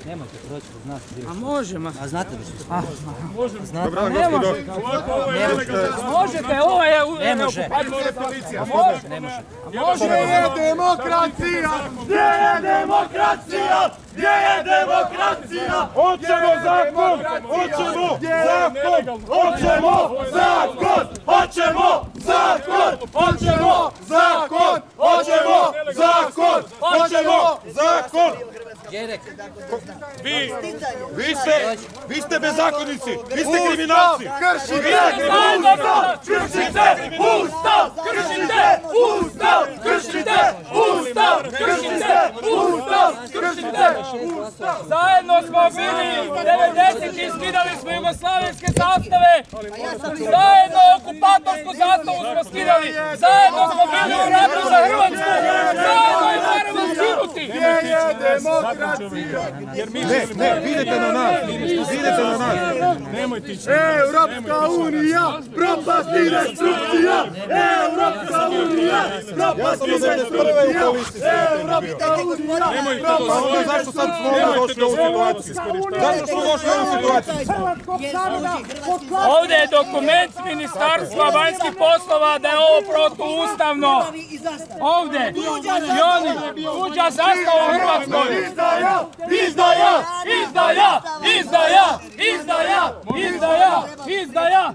Nemojte proći, znate. A možemo. A znate li što? Dobro, Ne može. Možete, ovo je... Ne može. Ne može. Gdje je demokracija? Gdje je demokracija? Gdje je demokracija? Hoćemo zakon! Hoćemo zakon! Hoćemo zakon! Hoćemo zakon! Hoćemo zakon! Hoćemo zakon! Hoćemo zakon! Đerek. Vi ste bezakonnici! Vi ste kriminalci! Kršite Ustav! Kršite Ustav! Kršite Ustav! Kršite Ustav! Kršite Ustav! Zajedno smo bili 90-ih, skidali smo jugoslavenske zastave! Zajedno okupatorsku zastavu smo skidali! Zajedno smo bili u ratu za Hrvatsku! Zajedno je moramo skinuti! Gdje je demokracija? Ne, vidite na nas! Vidite na nas! Europska unija! Propast i destrukcija! Europska unija! Propast i destrukcija! Europska unija! Propast! Zašto sad smo došli u ovu situaciju? Zašto smo došli u ovu situaciju? Ovdje je dokument Ministarstva vanjskih poslova da je ovo protuustavno. Ovdje. I oni. Tuđa zastava u Hrvatskoj. Izdaja! Izdaja! Izdaja! Izdaja! Izdaja! Izdaja! Izdaja!